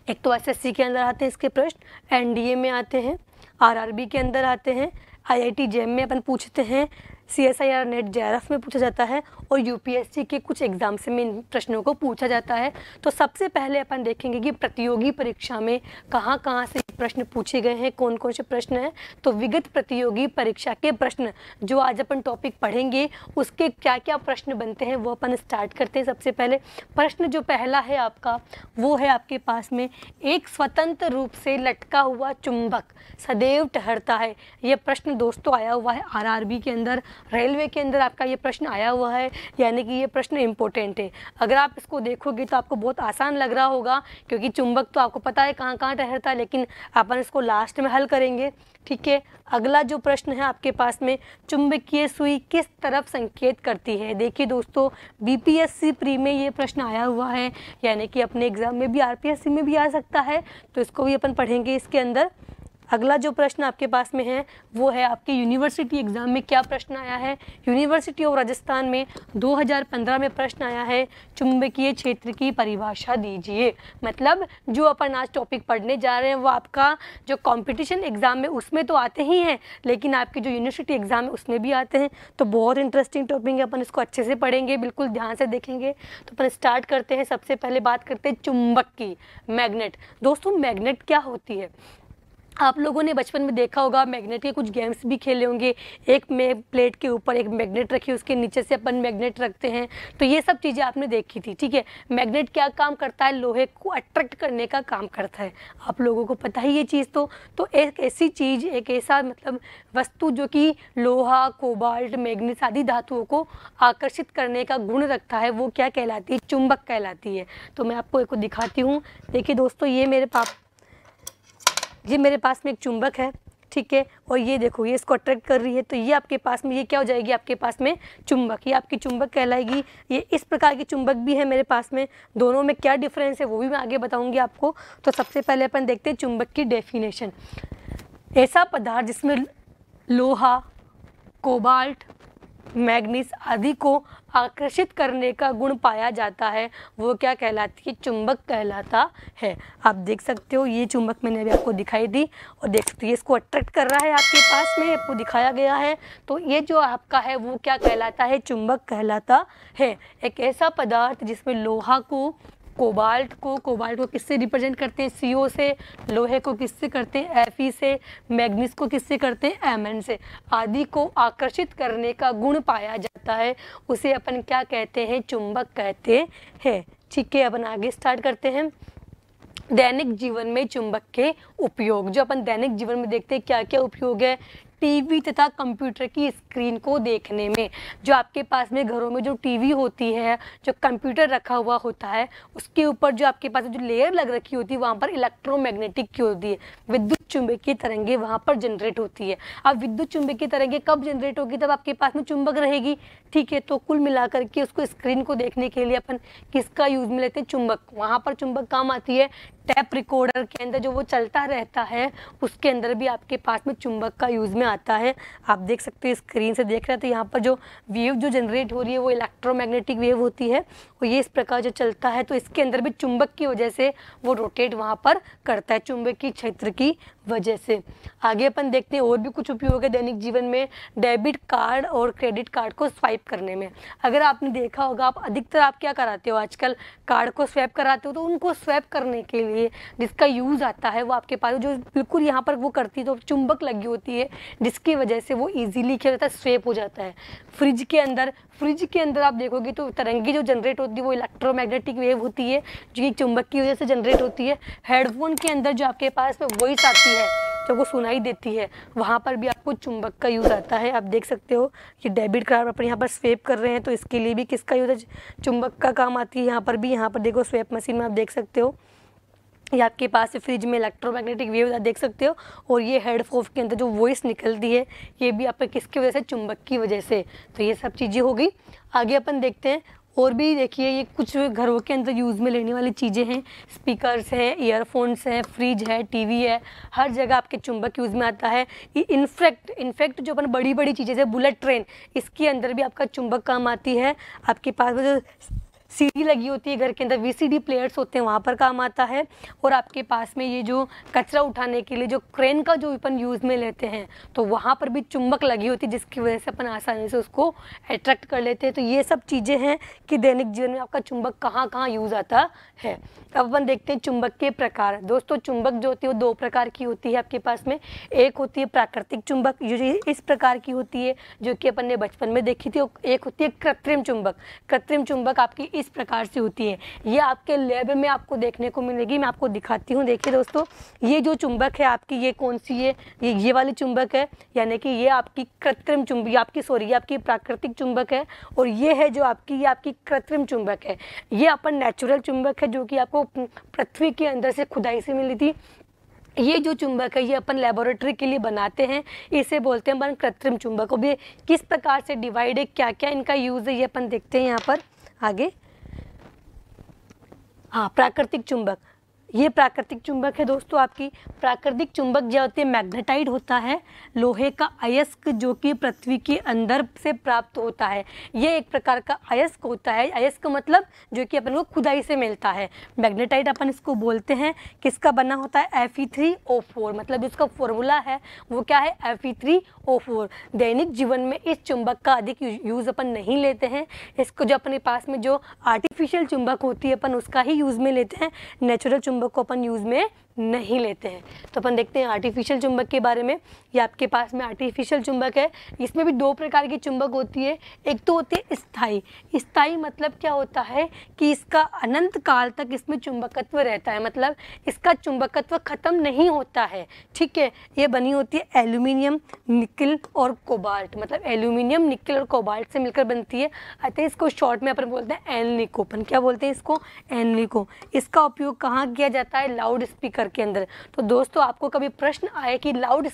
एक तो एसएससी के अंदर आते हैं इसके प्रश्न, एनडीए में आते हैं, आरआरबी के अंदर आते हैं, आईआईटी जेम में अपन पूछते हैं, सीएसआईआर नेट जेआरएफ में पूछा जाता है, और यूपीएससी के कुछ एग्जाम से में इन प्रश्नों को पूछा जाता है। तो सबसे पहले अपन देखेंगे कि प्रतियोगी परीक्षा में कहाँ कहाँ से प्रश्न पूछे गए हैं, कौन कौन से प्रश्न हैं। तो विगत प्रतियोगी परीक्षा के प्रश्न जो आज अपन टॉपिक पढ़ेंगे उसके क्या क्या प्रश्न बनते हैं वो अपन स्टार्ट करते हैं। सबसे पहले प्रश्न जो पहला है आपका वो है आपके पास में, एक स्वतंत्र रूप से लटका हुआ चुंबक सदैव टहरता है। यह प्रश्न दोस्तों आया हुआ है आरआरबी के अंदर। रेलवे के अंदर आपका ये प्रश्न आया हुआ है, यानी कि ये प्रश्न इम्पोर्टेंट है। अगर आप इसको देखोगे तो आपको बहुत आसान लग रहा होगा, क्योंकि चुंबक तो आपको पता है कहाँ कहाँ ठहरता है, लेकिन अपन इसको लास्ट में हल करेंगे। ठीक है, अगला जो प्रश्न है आपके पास में, चुंबकीय सुई किस तरफ संकेत करती है। देखिए दोस्तों, बीपीएससी प्री में ये प्रश्न आया हुआ है, यानी कि अपने एग्जाम में भी, आरपीएससी में भी आ सकता है, तो इसको भी अपन पढ़ेंगे इसके अंदर। अगला जो प्रश्न आपके पास में है वो है आपके यूनिवर्सिटी एग्जाम में क्या प्रश्न आया है। यूनिवर्सिटी ऑफ राजस्थान में 2015 में प्रश्न आया है, चुंबकीय क्षेत्र की परिभाषा दीजिए। मतलब जो अपन आज टॉपिक पढ़ने जा रहे हैं वो आपका जो कंपटीशन एग्जाम में उसमें तो आते ही हैं, लेकिन आपके जो यूनिवर्सिटी एग्जाम है उसमें भी आते हैं। तो बहुत इंटरेस्टिंग टॉपिक है, अपन इसको अच्छे से पढ़ेंगे, बिल्कुल ध्यान से देखेंगे। तो अपन स्टार्ट करते हैं। सबसे पहले बात करते हैं चुंबक की, मैग्नेट। दोस्तों मैग्नेट क्या होती है, आप लोगों ने बचपन में देखा होगा, मैग्नेट के कुछ गेम्स भी खेले होंगे। एक में प्लेट के ऊपर एक मैग्नेट रखी, उसके नीचे से अपन मैग्नेट रखते हैं, तो ये सब चीज़ें आपने देखी थी। ठीक है, मैग्नेट क्या काम करता है, लोहे को अट्रैक्ट करने का काम करता है, आप लोगों को पता ही ये चीज़। तो एक ऐसी चीज़, एक ऐसा मतलब वस्तु जो कि लोहा, कोबाल्ट, मैग्नीज आदि धातुओं को आकर्षित करने का गुण रखता है, वो क्या कहलाती है, चुंबक कहलाती है। तो मैं आपको एक दिखाती हूँ। देखिए दोस्तों, ये मेरे पास में एक चुंबक है, ठीक है, और ये देखो ये इसको अट्रैक्ट कर रही है, तो ये आपके पास में ये क्या हो जाएगी, आपके पास में चुंबक, ये आपकी चुंबक कहलाएगी। ये इस प्रकार की चुंबक भी है मेरे पास में, दोनों में क्या डिफरेंस है वो भी मैं आगे बताऊंगी आपको। तो सबसे पहले अपन देखते हैं चुंबक की डेफिनेशन। ऐसा पदार्थ जिसमें लोहा, कोबाल्ट, मैग्नीज आदि को आकर्षित करने का गुण पाया जाता है, वो क्या कहलाती है, चुंबक कहलाता है। आप देख सकते हो ये चुंबक मैंने अभी आपको दिखाई दी, और देख सकते हो इसको अट्रैक्ट कर रहा है आपके पास में, आपको दिखाया गया है। तो ये जो आपका है वो क्या कहलाता है, चुंबक कहलाता है। एक ऐसा पदार्थ जिसमें लोहा को, कोबाल्ट को किससे रिप्रेजेंट करते हैं, CO से, लोहे को किससे करते हैं, Fe से, मैग्नीज को किससे करते हैं, Mn से, आदि को आकर्षित करने का गुण पाया जाता है, उसे अपन क्या कहते हैं, चुंबक कहते हैं। ठीक है, अपन आगे स्टार्ट करते हैं। दैनिक जीवन में चुंबक के उपयोग, जो अपन दैनिक जीवन में देखते हैं क्या क्या उपयोग है, टीवी तथा कंप्यूटर की स्क्रीन को देखने में। जो आपके पास में घरों में जो टीवी होती है, जो कंप्यूटर रखा हुआ होता है, उसके ऊपर जो आपके पास जो लेयर लग रखी होती है वहाँ पर इलेक्ट्रोमैग्नेटिक की होती है, विद्युत चुंबकीय तरंगे वहाँ पर जनरेट होती है। अब विद्युत चुंबकीय तरंगे कब जनरेट होगी, तब आपके पास में चुंबक रहेगी। ठीक है, तो कुल मिलाकर के उसको स्क्रीन को देखने के लिए अपन किसका यूज में लेते हैं, चुंबक। वहाँ पर चुंबक काम आती है। टैप रिकॉर्डर के अंदर जो वो चलता रहता है उसके अंदर भी आपके पास में चुंबक का यूज में आता है। आप देख सकते हो स्क्रीन से देख रहे हैं, तो यहाँ पर जो वेव जो जनरेट हो रही है वो इलेक्ट्रोमैग्नेटिक वेव होती है, और ये इस प्रकार जो चलता है, तो इसके अंदर भी चुंबक की वजह से वो रोटेट वहाँ पर करता है, चुंबकीय क्षेत्र की वजह से। आगे अपन देखते हैं और भी कुछ उपयोग है दैनिक जीवन में, डेबिट कार्ड और क्रेडिट कार्ड को स्वाइप करने में। अगर आपने देखा होगा, आप अधिकतर आप क्या कराते हो आजकल, कार्ड को स्वैप कराते हो, तो उनको स्वैप करने के लिए जिसका यूज़ आता है वो आपके पास जो बिल्कुल यहाँ पर वो करती है, तो चुंबक लगी होती है, जिसकी वजह से वो इजीली क्या होता है, स्वैप हो जाता है। फ्रिज के अंदर आप देखोगे तो तरंगी जो जनरेट होती है वो इलेक्ट्रोमैग्नेटिक वेव होती है, जो कि चुंबक की वजह से जनरेट होती है। हेडफोन के अंदर जो आपके पास में वॉइस आती है, जो वो सुनाई देती है, वहाँ पर भी आपको चुंबक का यूज़ आता है। आप देख सकते हो कि डेबिट कार्ड अपन यहाँ पर स्वैप कर रहे हैं, तो इसके लिए भी किसका यूज़ है, चुंबक का काम आती है। यहाँ पर भी, यहाँ पर देखो स्वैप मशीन में आप देख सकते हो, ये आपके पास फ्रिज में इलेक्ट्रोमैग्नेटिक वेव देख सकते हो, और ये हेडफोन के अंदर जो वॉइस निकलती है ये भी आपके किसकी वजह से, चुंबक की वजह से। तो ये सब चीज़ें हो गई। आगे अपन देखते हैं और भी। देखिए ये कुछ घरों के अंदर यूज़ में लेने वाली चीज़ें हैं, स्पीकर्स हैं, ईयरफोन्स हैं, फ्रिज है, टीवी है, हर जगह आपके चुंबक यूज़ में आता है। इनफैक्ट जो अपन बड़ी बड़ी चीज़ें जैसे बुलेट ट्रेन, इसके अंदर भी आपका चुंबक काम आती है। आपके पास में जो सीडी लगी होती है घर के अंदर, VCD प्लेयर्स होते हैं, वहाँ पर काम आता है। और आपके पास में ये जो कचरा उठाने के लिए जो क्रेन का जो अपन यूज़ में लेते हैं, तो वहाँ पर भी चुंबक लगी होती है, जिसकी वजह से अपन आसानी से उसको अट्रैक्ट कर लेते हैं। तो ये सब चीज़ें हैं कि दैनिक जीवन में आपका चुंबक कहाँ कहाँ यूज़ आता है। अब अपन देखते हैं चुंबक के प्रकार। दोस्तों चुंबक जो होती है वो दो प्रकार की होती है आपके पास में। एक होती है प्राकृतिक चुंबक, जो इस प्रकार की होती है, जो कि अपन ने बचपन में देखी थी। एक होती है कृत्रिम चुंबक। कृत्रिम चुंबक आपकी इस प्रकार से होती है। ये आपके लैब में आपको देखने को मिलेगी। मैं आपको दिखाती हूँ। देखिए दोस्तों, ये जो चुंबक है आपकी, ये कौन सी है, ये वाली चुंबक है, यानी कि ये आपकी कृत्रिम चुंबक, ये आपकी प्राकृतिक चुंबक है। और ये है जो आपकी, ये आपकी कृत्रिम चुंबक है। ये अपन नेचुरल चुंबक है जो कि आपको पृथ्वी के अंदर से खुदाई से मिली थी। ये जो चुंबक है ये अपन लेबोरेटरी के लिए बनाते हैं, इसे बोलते हैं अपन कृत्रिम चुंबक। अब ये किस प्रकार से डिवाइड है, क्या क्या इनका यूज़ है, ये अपन देखते हैं यहाँ पर आगे। हाँ, प्राकृतिक चुंबक, ये प्राकृतिक चुंबक है दोस्तों। आपकी प्राकृतिक चुंबक जो होती है मैग्नेटाइट होता है, लोहे का अयस्क जो कि पृथ्वी के अंदर से प्राप्त होता है। ये एक प्रकार का अयस्क होता है। अयस्क मतलब जो कि अपन को खुदाई से मिलता है। मैग्नेटाइट अपन इसको बोलते हैं। किसका बना होता है, Fe3O4, मतलब इसका फॉर्मूला है वो क्या है, Fe3O4। दैनिक जीवन में इस चुंबक का अधिक यूज़ अपन नहीं लेते हैं। इसको जो अपने पास में जो आर्टिफिशियल चुंबक होती है अपन उसका ही यूज़ में लेते हैं, नेचुरल चुंबक को अपन यूज़ में नहीं लेते हैं। तो अपन देखते हैं आर्टिफिशियल चुंबक के बारे में। ये आपके पास में आर्टिफिशियल चुंबक है। इसमें भी दो प्रकार की चुंबक होती है। एक तो होती है स्थायी। स्थायी मतलब क्या होता है कि इसका अनंत काल तक इसमें चुंबकत्व रहता है, मतलब इसका चुंबकत्व खत्म नहीं होता है। ठीक है, ये बनी होती है एल्यूमिनियम, निकल और कोबाल्ट, मतलब एल्यूमिनियम, निकल और कोबाल्ट से मिलकर बनती है। अतः इसको शॉर्ट में अपन बोलते हैं एनलिको। अपन क्या बोलते हैं इसको, एनलिको। इसका उपयोग कहाँ किया जाता है, लाउड स्पीकर के अंदर। तो दोस्तों आपको कभी प्रश्न आए कि लाउड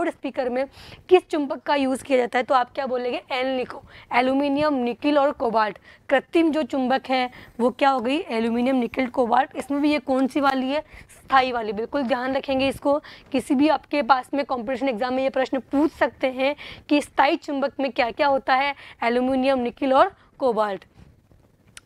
स्पीकर में किस चुंबक का यूज़ किया जाता है, तो आप क्या बोलेंगे, एनलिको। एल्यूमिनियम, निकल और कोबाल्ट। कृत्रिम जो चुंबक है वो क्या हो गई, एल्यूमिनियम, निकल, कोबाल्ट। इसमें भी ये कौन सी वाली है, स्थायी वाली। बिल्कुल ध्यान रखेंगे इसको। किसी भी आपके पास में कॉम्पिटिशन एग्जाम में ये प्रश्न पूछ सकते हैं कि स्थायी चुंबक में क्या क्या होता है, एल्यूमिनियम, निकल और कोबाल्ट।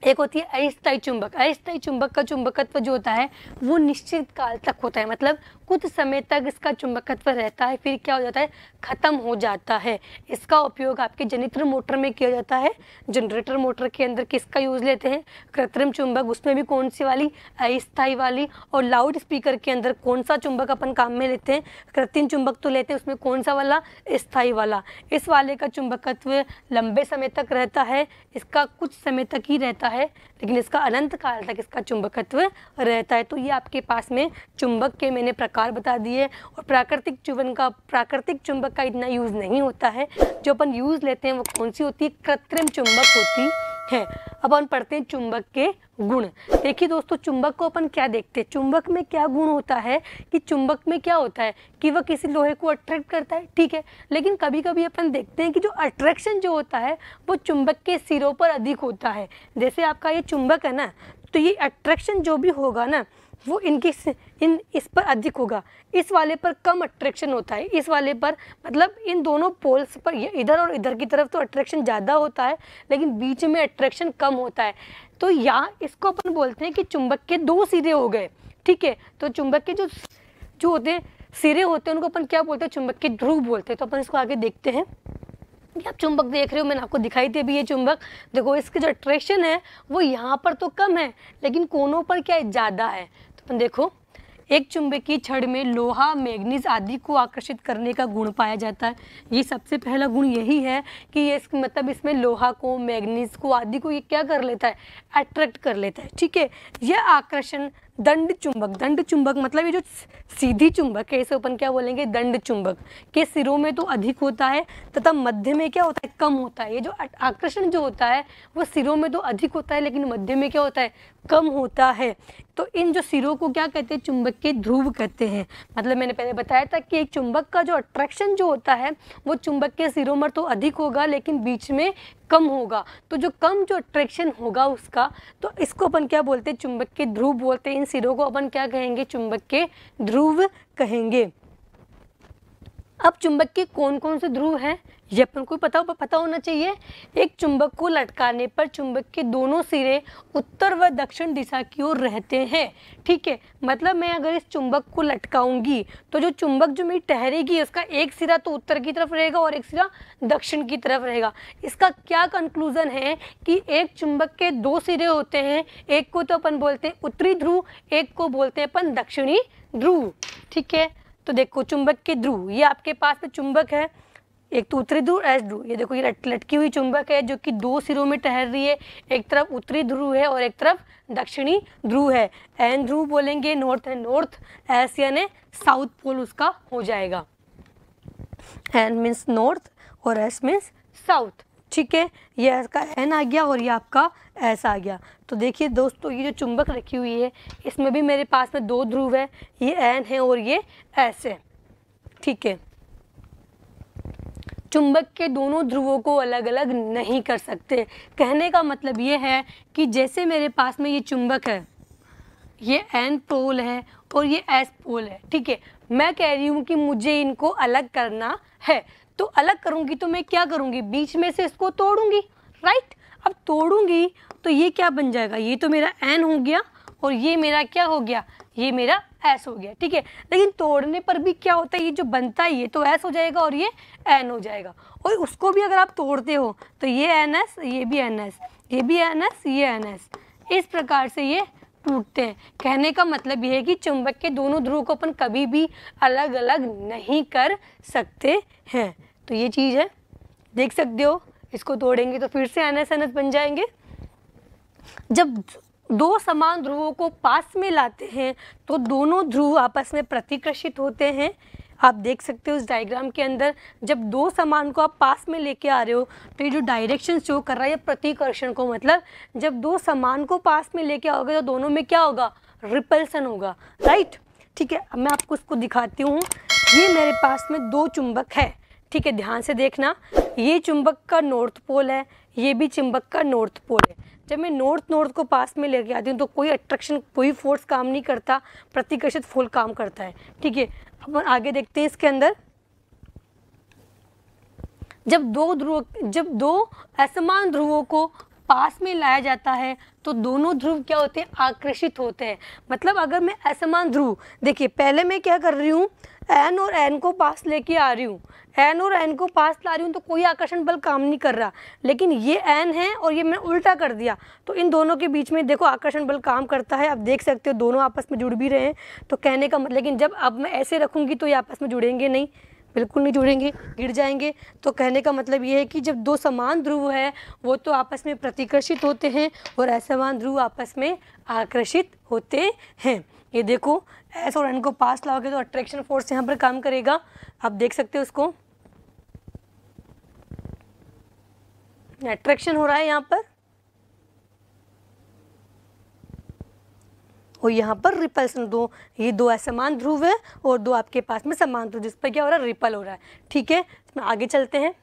एक होती है अस्थायी चुंबक। अस्थायी चुंबक का चुंबकत्व जो होता है वो निश्चित काल तक होता है, मतलब कुछ समय तक इसका चुंबकत्व रहता है, फिर क्या हो जाता है, खत्म हो जाता है। इसका उपयोग आपके जनित्र मोटर में किया जाता है। जनरेटर मोटर के अंदर किसका यूज़ लेते हैं, कृत्रिम चुंबक, उसमें भी कौन सी वाली, अस्थायी वाली। और लाउड स्पीकर के अंदर कौन सा चुंबक अपन काम में लेते हैं, कृत्रिम चुंबक तो लेते हैं, उसमें कौन सा वाला, स्थायी वाला। इस वाले का चुंबकत्व लंबे समय तक रहता है, इसका कुछ समय तक ही रहता है, लेकिन इसका अनंत काल तक इसका चुंबकत्व रहता है। तो ये आपके पास में चुंबक के मैंने प्रकार बता दिए। और प्राकृतिक चुंबक का इतना यूज़ नहीं होता है। जो अपन यूज़ लेते हैं वो कौन सी होती है, कृत्रिम चुंबक होती है। अब अपन पढ़ते हैं चुंबक के गुण। देखिए दोस्तों, चुंबक को अपन क्या देखते हैं, चुंबक में क्या गुण होता है कि चुंबक में क्या होता है कि वह किसी लोहे को अट्रैक्ट करता है, ठीक है। लेकिन कभी कभी अपन देखते हैं कि जो अट्रैक्शन जो होता है वो चुंबक के सिरों पर अधिक होता है। जैसे आपका ये चुंबक है ना, तो ये अट्रैक्शन जो भी होगा ना वो इस पर अधिक होगा, इस वाले पर कम अट्रैक्शन होता है। इस वाले पर मतलब इन दोनों पोल्स पर, इधर और इधर की तरफ तो अट्रैक्शन ज़्यादा होता है, लेकिन बीच में अट्रैक्शन कम होता है। तो यहाँ इसको अपन बोलते हैं कि चुंबक के दो सिरे हो गए, ठीक है। तो चुंबक के जो होते हैं सिरे होते हैं उनको अपन क्या बोलते हैं, चुंबक के ध्रुव बोलते हैं। तो अपन इसको आगे देखते हैं। आप चुंबक देख रहे हो, मैंने आपको दिखाई दी अभी ये चुंबक। देखो इसके जो अट्रैक्शन है वो यहाँ पर तो कम है, लेकिन कोनों पर क्या है, ज़्यादा है। तो देखो, एक चुंबकीय छड़ में लोहा, मैग्नीज आदि को आकर्षित करने का गुण पाया जाता है। ये सबसे पहला गुण यही है कि ये मतलब इसमें लोहा को, मैग्नीज को आदि को ये क्या कर लेता है, अट्रैक्ट कर लेता है, ठीक है। यह आकर्षण दंड चुंबक मतलब ये जो सीधी चुंबक है इसे अपन क्या बोलेंगे, दंड चुंबक के सिरों में तो अधिक होता है तथा मध्य में क्या होता है, कम होता है। ये जो आकर्षण जो होता है वो सिरों में तो अधिक होता है, लेकिन मध्य में क्या होता है, कम होता है। तो इन जो सिरों को क्या कहते हैं, चुंबक के ध्रुव कहते हैं। मतलब मैंने पहले बताया था कि एक चुंबक का जो अट्रैक्शन जो होता है वो चुंबक के सिरों में तो अधिक होगा, लेकिन बीच में कम होगा। तो जो कम जो अट्रैक्शन होगा उसका, तो इसको अपन क्या बोलते हैं, चुंबक के ध्रुव बोलते हैं। इन सिरों को अपन क्या कहेंगे, चुंबक के ध्रुव कहेंगे। अब चुंबक के कौन कौन से ध्रुव हैं ये अपन को पता होना चाहिए। एक चुंबक को लटकाने पर चुंबक के दोनों सिरे उत्तर व दक्षिण दिशा की ओर रहते हैं, ठीक है। मतलब मैं अगर इस चुंबक को लटकाऊंगी तो जो चुंबक जो मेरी ठहरेगी उसका एक सिरा तो उत्तर की तरफ रहेगा और एक सिरा दक्षिण की तरफ रहेगा। इसका क्या कंक्लूजन है कि एक चुंबक के दो सिरे होते हैं, एक को तो अपन बोलते हैं उत्तरी ध्रुव, एक को बोलते हैं अपन दक्षिणी ध्रुव, ठीक है। तो देखो चुंबक के ध्रुव, ये आपके पास में चुंबक है, एक तो उत्तरी ध्रुव, एस ध्रुव। ये देखो ये लटकी हुई चुंबक है जो कि दो सिरों में ठहर रही है, एक तरफ उत्तरी ध्रुव है और एक तरफ दक्षिणी ध्रुव है। एन ध्रुव बोलेंगे, नॉर्थ है नॉर्थ, एस यानी साउथ पोल उसका हो जाएगा। एन मीन्स नॉर्थ और एस मीन्स साउथ, ठीक है। ये इसका एन आ गया और ये आपका एस आ गया। तो देखिए दोस्तों, ये जो चुंबक रखी हुई है इसमें भी मेरे पास में दो ध्रुव है, ये एन है और ये एस है, ठीक है। चुंबक के दोनों ध्रुवों को अलग अलग नहीं कर सकते। कहने का मतलब ये है कि जैसे मेरे पास में ये चुंबक है, ये एन पोल है और ये एस पोल है, ठीक है। मैं कह रही हूँ कि मुझे इनको अलग करना है, तो अलग करूँगी तो मैं क्या करूँगी, बीच में से इसको तोड़ूंगी, राइट। अब तोड़ूंगी तो ये क्या बन जाएगा, ये तो मेरा एन हो गया और ये मेरा क्या हो गया, ये मेरा एस हो गया, ठीक है। लेकिन तोड़ने पर भी क्या होता है, ये जो बनता है ये तो एस हो जाएगा और ये एन हो जाएगा। और उसको भी अगर आप तोड़ते हो तो ये एन एस, ये भी एन एस, ये भी एन एस, ये एन एस, इस प्रकार से ये टूटते हैं। कहने का मतलब ये है कि चुंबक के दोनों ध्रुव को अपन कभी भी अलग अलग नहीं कर सकते हैं। तो ये चीज़ है, देख सकते हो। इसको तोड़ेंगे तो फिर से एन एस बन जाएंगे। जब दो समान ध्रुवों को पास में लाते हैं तो दोनों ध्रुव आपस में प्रतिकर्षित होते हैं। आप देख सकते हो इस डायग्राम के अंदर, जब दो समान को आप पास में लेके आ रहे हो तो ये जो डायरेक्शन शो कर रहा है प्रतिकर्षण को, मतलब जब दो समान को पास में लेके आओगे तो दोनों में क्या होगा, रिपल्सन होगा, राइट, ठीक है। अब मैं आपको इसको दिखाती हूँ। ये मेरे पास में दो चुंबक है, ठीक है, ध्यान से देखना। ये चुंबक का नॉर्थ पोल है, ये भी चुंबक का नॉर्थ पोल है। जब मैं नॉर्थ को पास में लेके आती हूँ तो कोई अट्रैक्शन, कोई फोर्स काम नहीं करता, प्रतिकर्षित फोर्स काम करता है, ठीक है। अब आगे देखते हैं इसके अंदर। जब दो असमान ध्रुवों को पास में लाया जाता है तो दोनों ध्रुव क्या होते हैं, आकर्षित होते हैं। मतलब अगर मैं असमान ध्रुव, देखिए पहले मैं क्या कर रही हूँ, एन और एन को पास लेके आ रही हूँ, एन और एन को पास ला रही हूँ तो कोई आकर्षण बल काम नहीं कर रहा। लेकिन ये एन है और ये मैंने उल्टा कर दिया तो इन दोनों के बीच में देखो आकर्षण बल काम करता है। आप देख सकते हो दोनों आपस में जुड़ भी रहे हैं। तो कहने का मतलब, लेकिन जब अब मैं ऐसे रखूँगी तो ये आपस में जुड़ेंगे नहीं, बिल्कुल नहीं जुड़ेंगे, गिर जाएंगे। तो कहने का मतलब ये है कि जब दो समान ध्रुव है वो तो आपस में प्रतिकर्षित होते हैं और असमान ध्रुव आपस में आकर्षित होते हैं। ये देखो एस और एन को पास लाओगे तो अट्रैक्शन फोर्स यहाँ पर काम करेगा। आप देख सकते हो उसको, अट्रैक्शन हो रहा है यहाँ पर और यहाँ पर रिपल्सन। ये दो असमान ध्रुव है और दो आपके पास में समान ध्रुव, जिस पर क्या हो रहा है, रिपल हो रहा है, ठीक है। इसमें आगे चलते हैं।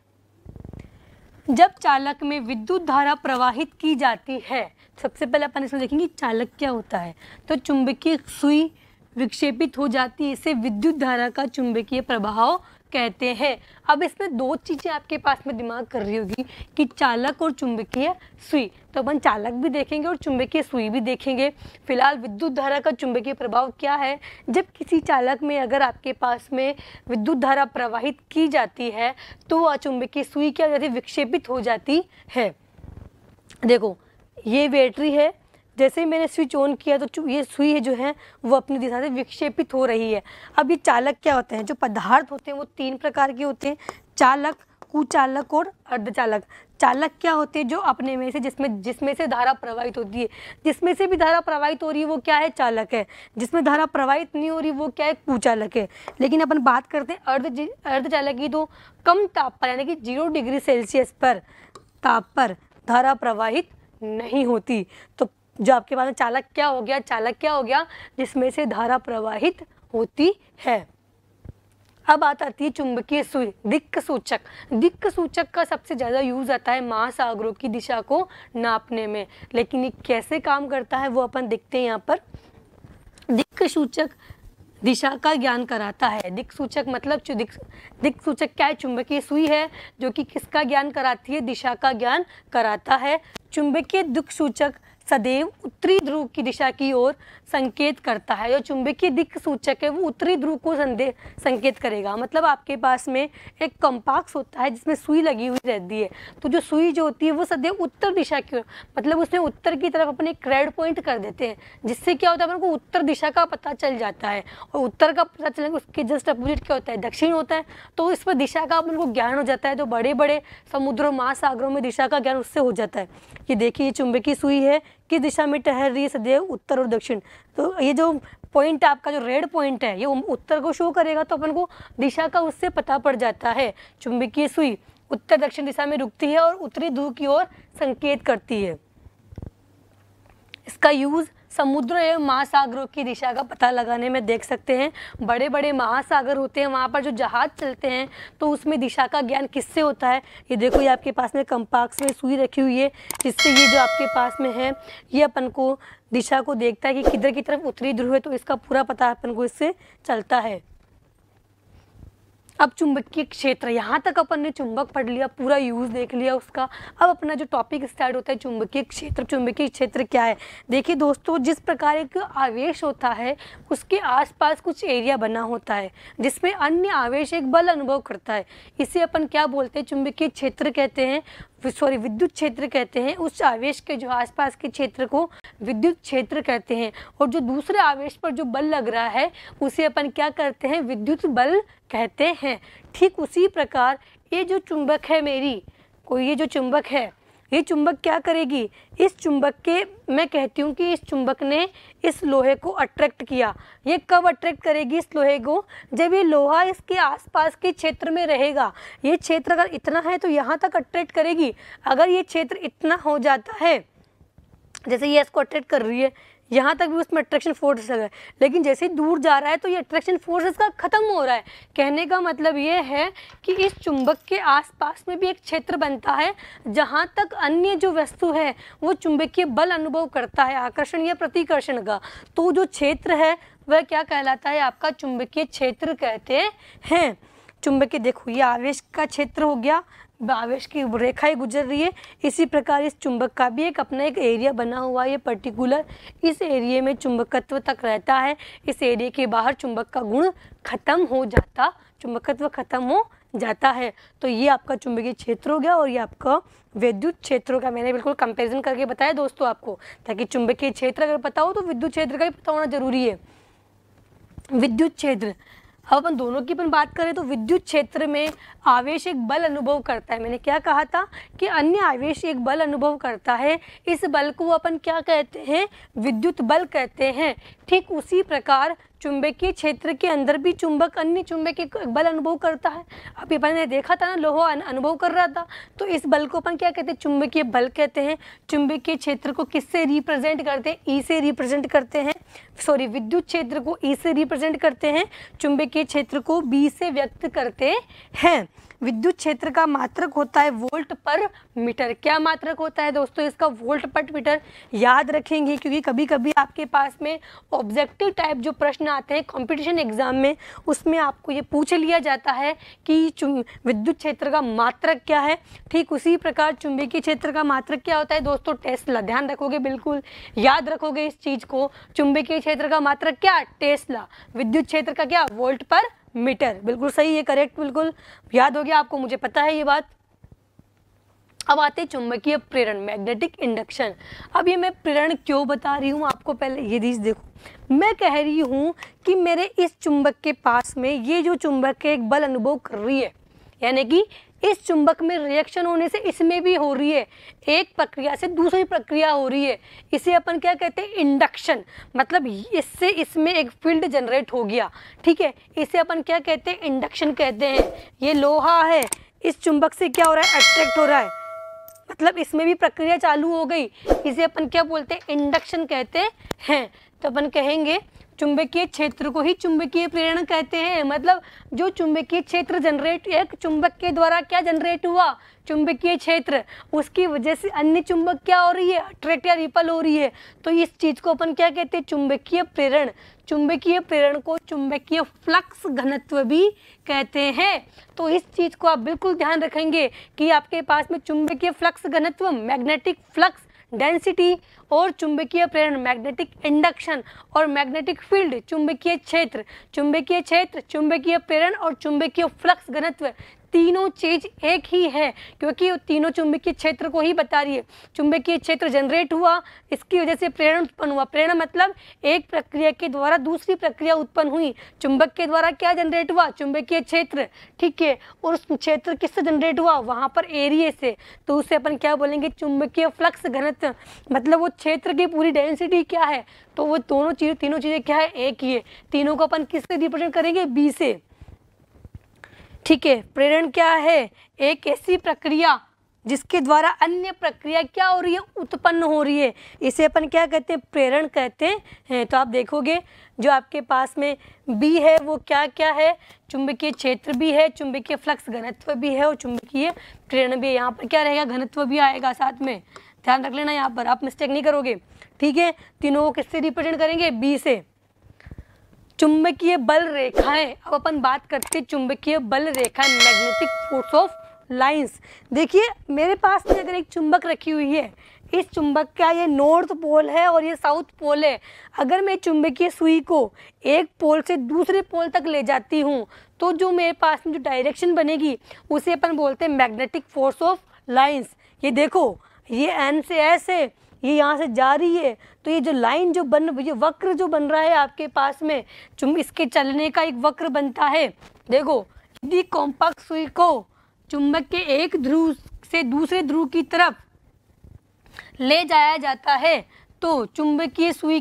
जब चालक में विद्युत धारा प्रवाहित की जाती है, सबसे पहले अपन इसमें देखेंगे चालक क्या होता है। तो चुंबकीय सुई विक्षेपित हो जाती है, इसे विद्युत धारा का चुंबकीय प्रभाव कहते हैं। अब इसमें दो चीज़ें आपके पास में दिमाग कर रही होगी कि चालक और चुंबकीय सुई। तो अपन चालक भी देखेंगे और चुंबकीय सुई भी देखेंगे। फिलहाल विद्युत धारा का चुंबकीय प्रभाव क्या है, जब किसी चालक में अगर आपके पास में विद्युत धारा प्रवाहित की जाती है तो चुंबकीय सुई क्या हो जाती है, विक्षेपित हो जाती है। देखो ये बैटरी है, जैसे ही मैंने स्विच ऑन किया तो ये सुई है जो है वो अपनी दिशा से विक्षेपित हो रही है। अब ये चालक क्या होते हैं, जो पदार्थ होते हैं वो तीन प्रकार के होते हैं, चालक, कुचालक और अर्धचालक। चालक क्या होते हैं, जो अपने में से जिसमें से धारा प्रवाहित होती है। जिसमें से भी धारा प्रवाहित हो रही है वो क्या है, चालक है। जिसमें धारा प्रवाहित नहीं हो रही वो क्या है, कुचालक है। लेकिन अपन बात करते हैं अर्धचालक की, तो कम ताप पर यानी कि 0 डिग्री सेल्सियस पर ताप पर धारा प्रवाहित नहीं होती। तो जो आपके पास चालक क्या हो गया, चालक क्या हो गया, जिसमें से धारा प्रवाहित होती है। अब बात आती है चुंबकीय सुई, दिक् सूचक। दिक् सूचक का सबसे ज़्यादा यूज आता है महासागरों की दिशा को नापने में। लेकिन ये कैसे काम करता है वो अपन देखते हैं यहाँ पर। दिक् सूचक दिशा का ज्ञान कराता है। दिक् सूचक मतलब दिक् सूचक क्या है, चुंबकीय सुई है जो कि किसका ज्ञान कराती है, दिशा का ज्ञान कराता है। चुंबकीय दिक् सूचक सदैव उत्तरी ध्रुव की दिशा की ओर संकेत करता है। जो चुंबकीय दिक् सूचक है वो उत्तरी ध्रुव को संकेत करेगा। मतलब आपके पास में एक कंपास होता है जिसमें सुई लगी हुई रहती है, तो जो सुई जो होती है वो सदैव उत्तर दिशा की ओर, मतलब उसमें उत्तर की तरफ अपने क्रेड पॉइंट कर देते हैं, जिससे क्या होता है अपन को उत्तर दिशा का पता चल जाता है। और उत्तर का पता चलेगा उसके जस्ट अपोजिट क्या होता है, दक्षिण होता है। तो इस पर दिशा का अपन को ज्ञान हो जाता है। तो बड़े बड़े समुद्रों महासागरों में दिशा का ज्ञान उससे हो जाता है। ये देखिए ये चुंबकीय सुई है, किस दिशा में टहल रही है, सदैव उत्तर और दक्षिण। तो ये जो पॉइंट आपका जो रेड पॉइंट है ये उत्तर को शो करेगा, तो अपन को दिशा का उससे पता पड़ जाता है। चुंबकीय सुई उत्तर दक्षिण दिशा में रुकती है और उत्तरी ध्रुव की ओर संकेत करती है। इसका यूज समुद्र एवं महासागरों की दिशा का पता लगाने में देख सकते हैं। बड़े बड़े महासागर होते हैं, वहाँ पर जो जहाज चलते हैं तो उसमें दिशा का ज्ञान किससे होता है। ये देखो ये आपके पास में कंपास में सुई रखी हुई है, जिससे ये जो आपके पास में है ये अपन को दिशा को देखता है कि किधर की तरफ उत्तरी ध्रुव है, तो इसका पूरा पता अपन को इससे चलता है। अब चुंबकीय क्षेत्र, यहाँ तक अपन ने चुंबक पढ़ लिया, पूरा यूज देख लिया उसका। अब अपना जो टॉपिक स्टार्ट होता है चुंबकीय क्षेत्र। चुंबकीय क्षेत्र क्या है? देखिए दोस्तों, जिस प्रकार एक आवेश होता है उसके आसपास कुछ एरिया बना होता है जिसमें अन्य आवेश एक बल अनुभव करता है, इसे अपन क्या बोलते हैं? चुंबकीय क्षेत्र कहते हैं, सॉरी विद्युत क्षेत्र कहते हैं। उस आवेश के जो आसपास के क्षेत्र को विद्युत क्षेत्र कहते हैं। और जो दूसरे आवेश पर जो बल लग रहा है उसे अपन क्या करते हैं? विद्युत बल कहते हैं। ठीक उसी प्रकार ये जो चुंबक है मेरी, कोई ये जो चुंबक है, ये चुंबक क्या करेगी? इस चुंबक के, मैं कहती हूँ कि इस चुंबक ने इस लोहे को अट्रैक्ट किया। ये कब अट्रैक्ट करेगी इस लोहे को? जब ये लोहा इसके आसपास के क्षेत्र में रहेगा। ये क्षेत्र अगर इतना है तो यहाँ तक अट्रैक्ट करेगी। अगर ये क्षेत्र इतना हो जाता है, जैसे ये इसको अट्रैक्ट कर रही है, यहाँ तक भी उसमें अट्रैक्शन फोर्स है, लेकिन जैसे दूर जा रहा है तो ये अट्रैक्शन फोर्स इसका खत्म हो रहा है। कहने का मतलब ये है कि इस चुंबक के आसपास में भी एक क्षेत्र बनता है जहाँ तक अन्य जो वस्तु है वो चुंबकीय बल अनुभव करता है, आकर्षण या प्रतिकर्षण का। तो जो क्षेत्र है वह क्या कहलाता है? आपका चुंबकीय क्षेत्र कहते हैं। चुंबकीय, देखो ये आवेश का क्षेत्र हो गया, आवेश की रेखाएं गुजर रही है। इसी प्रकार इस चुंबक का भी एक अपना एक एरिया बना हुआ है, ये पर्टिकुलर। इस एरिया में चुंबकत्व तक रहता है, इस एरिया के बाहर चुंबक का गुण खत्म हो जाता, चुंबकत्व खत्म हो जाता है। तो ये आपका चुंबकीय क्षेत्र हो गया। और ये आपका विद्युत क्षेत्रों का मैंने बिल्कुल कंपैरिजन करके बताया दोस्तों आपको, ताकि चुंबकीय क्षेत्र अगर पता हो तो विद्युत क्षेत्र का भी पता होना जरूरी है। विद्युत क्षेत्र, अब अपन दोनों की अपन बात करें तो विद्युत क्षेत्र में आवेश एक बल अनुभव करता है। मैंने क्या कहा था कि अन्य आवेश एक बल अनुभव करता है। इस बल को अपन क्या कहते हैं? विद्युत बल कहते हैं। ठीक उसी प्रकार चुंबकीय क्षेत्र के अंदर भी चुंबक अन्य चुंबकीय बल अनुभव करता है। अभी अपन ने देखा था ना, लोहा अनुभव कर रहा था, तो इस बल को अपन क्या कहते हैं? चुंबकीय बल कहते हैं। चुंबकीय क्षेत्र को किससे रिप्रेजेंट करते हैं? ई से रिप्रेजेंट करते हैं, सॉरी विद्युत क्षेत्र को ई से रिप्रेजेंट करते हैं, चुंबकीय क्षेत्र को बी से व्यक्त करते हैं। विद्युत क्षेत्र का मात्रक होता है वोल्ट पर मीटर। क्या मात्रक होता है दोस्तों इसका? वोल्ट पर मीटर। याद रखेंगे क्योंकि कभी कभी आपके पास में ऑब्जेक्टिव टाइप जो प्रश्न आते हैं कंपटीशन एग्जाम में, उसमें आपको ये पूछ लिया जाता है कि विद्युत क्षेत्र का मात्रक क्या है। ठीक उसी प्रकार चुंबकीय क्षेत्र का मात्रक क्या होता है दोस्तों? टेस्ला। ध्यान रखोगे, बिल्कुल याद रखोगे इस चीज को। चुंबकीय क्षेत्र का मात्रक क्या? टेस्ला। विद्युत क्षेत्र का क्या? वोल्ट पर मीटर। बिल्कुल सही है, करेक्ट, बिल्कुल याद हो गया आपको, मुझे पता है ये बात। अब आते चुंबकीय प्रेरण, मैग्नेटिक इंडक्शन। अब ये मैं प्रेरण क्यों बता रही हूँ आपको, पहले ये चीज देखो। मैं कह रही हूँ कि मेरे इस चुंबक के पास में ये जो चुंबक है एक बल अनुभव कर रही है, यानी कि इस चुंबक में रिएक्शन होने से इसमें भी हो रही है, एक प्रक्रिया से दूसरी प्रक्रिया हो रही है। इसे अपन क्या कहते हैं? इंडक्शन। मतलब इससे इसमें एक फील्ड जनरेट हो गया, ठीक है, इसे अपन क्या कहते हैं? इंडक्शन कहते हैं। ये लोहा है, इस चुंबक से क्या हो रहा है? अट्रैक्ट हो रहा है, मतलब इसमें भी प्रक्रिया चालू हो गई। इसे अपन क्या बोलते हैं? इंडक्शन कहते हैं। तो अपन कहेंगे चुंबकीय क्षेत्र को ही चुंबकीय प्रेरण कहते हैं। मतलब जो चुंबकीय क्षेत्र जनरेट, एक चुंबक के द्वारा क्या जनरेट हुआ? चुंबकीय क्षेत्र, उसकी वजह से अन्य चुंबक क्या हो रही है? अट्रैक्ट या रिपल हो रही है। तो इस चीज को अपन क्या कहते हैं? चुंबकीय प्रेरण। चुंबकीय प्रेरण को चुंबकीय फ्लक्स घनत्व भी कहते हैं। तो इस चीज को आप बिल्कुल ध्यान रखेंगे कि आपके पास में चुंबकीय फ्लक्स घनत्व, मैग्नेटिक फ्लक्स डेंसिटी और चुंबकीय प्रेरण मैग्नेटिक इंडक्शन और मैग्नेटिक फील्ड, चुंबकीय क्षेत्र, चुंबकीय प्रेरण और चुंबकीय फ्लक्स घनत्व, तीनों चीज एक ही है, क्योंकि वो तीनों चुंबकीय क्षेत्र को ही बता रही है। चुंबकीय क्षेत्र जनरेट हुआ, इसकी वजह से प्रेरण उत्पन्न हुआ। प्रेरण मतलब एक प्रक्रिया के द्वारा दूसरी प्रक्रिया उत्पन्न हुई। चुंबक के द्वारा क्या जनरेट हुआ? चुंबकीय क्षेत्र, ठीक है। और उस क्षेत्र किससे जनरेट हुआ? वहां पर एरिया से, तो उसे अपन क्या बोलेंगे? चुंबकीय फ्लक्स घनत्व। मतलब वो क्षेत्र की पूरी डेंसिटी क्या है, तो वो तीनों चीजें क्या है? एक ही है। तीनों को अपन किससे रिप्रेजेंट करेंगे? बी से, ठीक है। प्रेरण क्या है? एक ऐसी प्रक्रिया जिसके द्वारा अन्य प्रक्रिया क्या हो रही है? उत्पन्न हो रही है। इसे अपन क्या कहते हैं? प्रेरण कहते हैं। तो आप देखोगे जो आपके पास में बी है वो क्या क्या है? चुंबकीय क्षेत्र भी है, चुंबकीय फ्लक्स घनत्व भी है और चुंबकीय प्रेरण भी है। यहाँ पर क्या रहेगा? घनत्व भी आएगा साथ में, ध्यान रख लेना, यहाँ पर आप मिस्टेक नहीं करोगे, ठीक है। तीनों को किससे रिप्रेजेंट करेंगे? बी से। चुंबकीय बल रेखाएं, अब अपन बात करते हैं चुंबकीय बल रेखाएं, मैग्नेटिक फोर्स ऑफ लाइंस। देखिए मेरे पास में अगर एक चुंबक रखी हुई है, इस चुंबक का ये नॉर्थ पोल है और ये साउथ पोल है। अगर मैं चुंबकीय सुई को एक पोल से दूसरे पोल तक ले जाती हूँ तो जो मेरे पास में जो डायरेक्शन बनेगी उसे अपन बोलते हैं मैग्नेटिक फोर्स ऑफ लाइंस। ये देखो, ये एन से एस है, ये यहाँ से जा रही है, तो ये जो लाइन जो ये वक्र जो बन रहा है आपके पास में, इसके चलने का एक वक्र बनता है। देखो, यदि कॉम्पैक्ट सुई को चुंबक के एक ध्रुव से दूसरे ध्रुव की तरफ ले जाया जाता है तो चुंबकीय सुई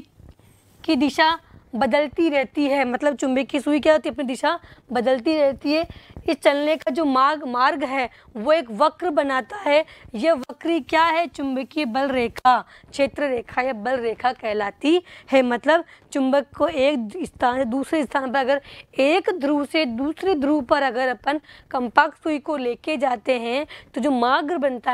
की दिशा बदलती रहती है। मतलब चुंबकीय सुई क्या होती है? अपनी दिशा बदलती रहती है। इस चलने का जो मार्ग है वो एक वक्र बनाता है। यह वक्र क्या है? चुंबकीय बल रेखा, क्षेत्र रेखा या बल रेखा कहलाती है। मतलब चुंबक को एक स्थान से दूसरे स्थान पर अगर एक ध्रुव से दूसरे ध्रुव पर अगर अपन कॉम्पैक्ट सुई को लेके जाते हैं तो जो मार्ग बनता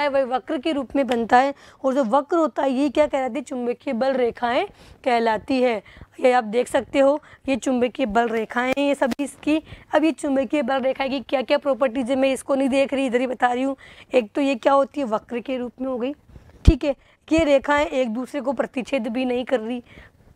है वह वक्र के रूप में बनता है। और जो वक्र होता है ये क्या कहलाती है? चुंबकीय बल रेखाएं कहलाती है। ये आप देख सकते हो, ये चुंबकीय बल रेखाएं, ये सभी इसकी। अब ये चुंबकीय बल रेखा की क्या क्या प्रॉपर्टीज है मैं इसको नहीं देख रही, इधर ही बता रही हूँ। एक तो ये क्या होती है? वक्र के रूप में हो गई, ठीक है। ये रेखाएं एक दूसरे को प्रतिच्छेद भी नहीं कर रही,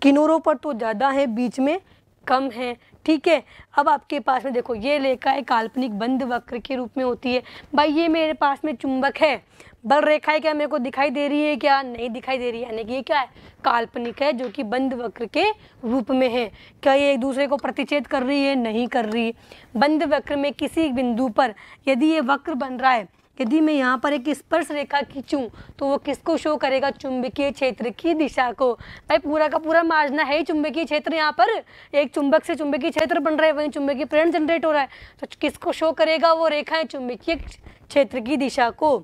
किनारों पर तो ज़्यादा है, बीच में कम है, ठीक है। अब आपके पास में देखो, ये रेखा एक काल्पनिक बंद वक्र के रूप में होती है। भाई ये मेरे पास में चुंबक है, बल रेखाएं क्या मेरे को दिखाई दे रही है? क्या नहीं दिखाई दे रही है, यानी कि ये क्या है? काल्पनिक है, जो कि बंद वक्र के रूप में है। क्या ये एक दूसरे को प्रतिच्छेद कर रही है? नहीं कर रही। बंद वक्र में किसी बिंदु पर यदि ये वक्र बन रहा है, यदि मैं यहाँ पर एक स्पर्श रेखा खींचूं तो वो किसको शो करेगा? चुंबकीय क्षेत्र की दिशा को। भाई पूरा का पूरा माजना है चुंबकीय क्षेत्र। यहाँ पर एक चुंबक से चुंबकीय क्षेत्र बन रहा है, वहीं चुंबकीय प्रेरण जनरेट हो रहा है, तो किसको शो करेगा? वो रेखाएं चुंबकीय क्षेत्र की दिशा को।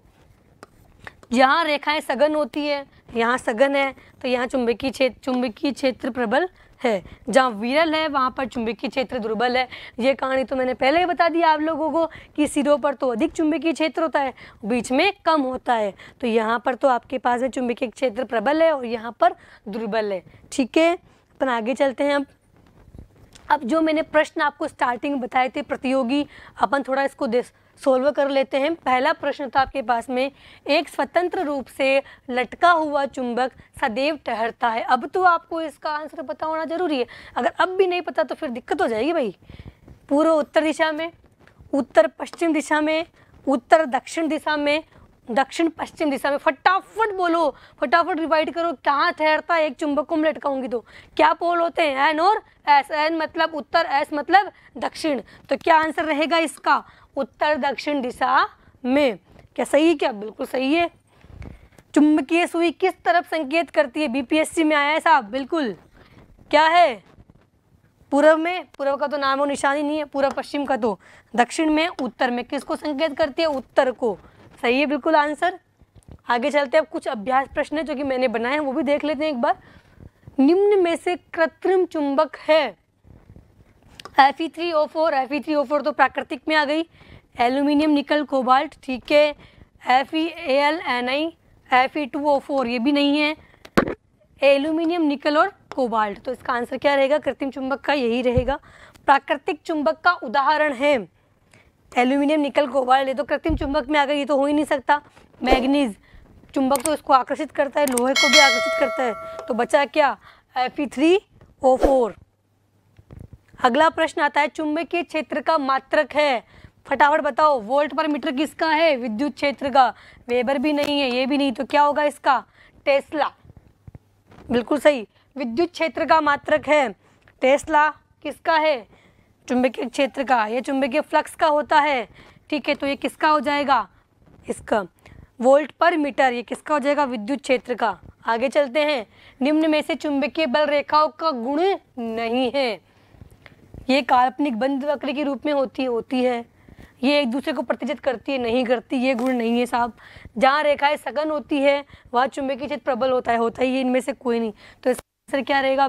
जहाँ रेखाएं सघन होती है, यहाँ सघन है तो यहाँ चुंबकीय क्षेत्र प्रबल है, जहाँ विरल है वहाँ पर चुंबकीय क्षेत्र दुर्बल है। ये कहानी तो मैंने पहले ही बता दी आप लोगों को कि सिरों पर तो अधिक चुंबकीय क्षेत्र होता है, बीच में कम होता है। तो यहाँ पर तो आपके पास में चुंबकीय क्षेत्र प्रबल है और यहाँ पर दुर्बल है, ठीक है। अपन आगे चलते हैं। अब जो मैंने प्रश्न आपको स्टार्टिंग में बताए थे प्रतियोगी, अपन थोड़ा इसको सोल्व कर लेते हैं। पहला प्रश्न था आपके पास में, एक स्वतंत्र रूप से लटका हुआ चुंबक सदैव ठहरता है। अब तो आपको इसका आंसर पता होना जरूरी है, अगर अब भी नहीं पता तो फिर दिक्कत हो जाएगी भाई। पूर्व उत्तर दिशा में, उत्तर पश्चिम दिशा में, उत्तर दक्षिण दिशा में, दक्षिण पश्चिम दिशा में। फटाफट बोलो, फटाफट डिवाइड करो, कहाँ ठहरता है एक चुंबक को मैं लटकाऊंगी तो। क्या पोल होते हैं? एन और एस। एन मतलब उत्तर, एस मतलब दक्षिण। तो क्या आंसर रहेगा इसका? उत्तर दक्षिण दिशा में। क्या सही है? क्या बिल्कुल सही है। चुंबकीय सुई किस तरफ संकेत करती है? बीपीएससी में आया है साहब, बिल्कुल। क्या है? पूर्व में, पूर्व का तो नाम और निशानी नहीं है, पूर्व पश्चिम का तो। दक्षिण में, उत्तर में। किसको संकेत करती है? उत्तर को। सही है बिल्कुल आंसर। आगे चलते हैं। अब कुछ अभ्यास प्रश्न है जो कि मैंने बनाए हैं, वो भी देख लेते हैं एक बार। निम्न में से कृत्रिम चुंबक है Fe3O4। Fe3O4 तो प्राकृतिक में आ गई। एल्यूमिनियम निकल कोबाल्ट, ठीक है। FeAlNi, Fe2O4 ये भी नहीं है। एल्यूमिनियम निकल और कोबाल्ट, तो इसका आंसर क्या रहेगा? कृत्रिम चुंबक का यही रहेगा। प्राकृतिक चुंबक का उदाहरण है एल्यूमिनियम निकल कोबाल्ट, ये तो कृत्रिम चुंबक में आ गई, ये तो हो ही नहीं सकता। मैग्नीज, चुंबक तो इसको आकर्षित करता है, लोहे को भी आकर्षित करता है, तो बचा क्या, Fe3O4। अगला प्रश्न आता है, चुंबकीय क्षेत्र का मात्रक है, फटाफट बताओ, वोल्ट पर मीटर किसका है, विद्युत क्षेत्र का। वेबर भी नहीं है, ये भी नहीं, तो क्या होगा इसका, टेस्ला। बिल्कुल सही, विद्युत क्षेत्र का मात्रक है टेस्ला। किसका है, चुंबकीय क्षेत्र का, यह चुंबकीय फ्लक्स का होता है। ठीक है, तो ये किसका हो जाएगा, इसका वोल्ट पर मीटर, ये किसका हो जाएगा, विद्युत क्षेत्र का। आगे चलते हैं, निम्न में से चुंबकीय बल रेखाओं का गुण नहीं है। ये काल्पनिक बंद वक्र के रूप में होती है, ये एक दूसरे को प्रतिचित करती है, नहीं करती, ये गुण नहीं है साहब। जहाँ रेखाएं सघन होती है वहाँ चुंबकीय क्षेत्र प्रबल होता है ये इनमें से कोई नहीं, तो इसका आंसर क्या रहेगा,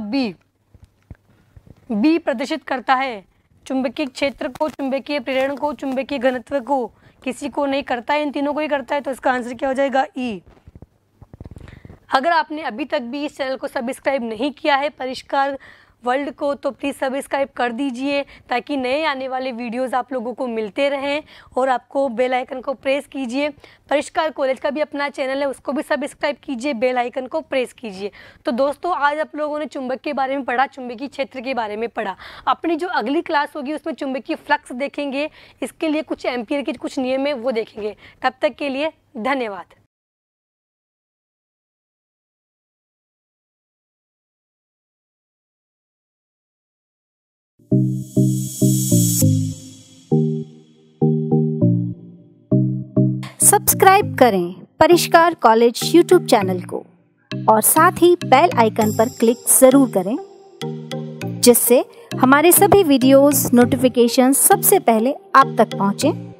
बी प्रदर्शित करता है चुंबकीय क्षेत्र को, चुंबकीय प्रेरण को, चुंबकीय घनत्व को, किसी को नहीं करता है, इन तीनों को ही करता है, तो इसका आंसर क्या हो जाएगा, ई। अगर आपने अभी तक भी इस चैनल को सब्सक्राइब नहीं किया है परिष्कार वर्ल्ड को, तो प्लीज़ सब्सक्राइब कर दीजिए ताकि नए आने वाले वीडियोस आप लोगों को मिलते रहें, और आपको बेल आइकन को प्रेस कीजिए। परिष्कार कॉलेज का भी अपना चैनल है, उसको भी सब्सक्राइब कीजिए, बेल आइकन को प्रेस कीजिए। तो दोस्तों, आज आप लोगों ने चुंबक के बारे में पढ़ा, चुंबकीय क्षेत्र के बारे में पढ़ा। अपनी जो अगली क्लास होगी उसमें चुंबकीय फ्लक्स देखेंगे, इसके लिए कुछ एम्पियर के कुछ नियम है वो देखेंगे। तब तक के लिए धन्यवाद। सब्सक्राइब करें परिष्कार कॉलेज यूट्यूब चैनल को और साथ ही बेल आइकन पर क्लिक जरूर करें, जिससे हमारे सभी वीडियोस नोटिफिकेशन सबसे पहले आप तक पहुंचे।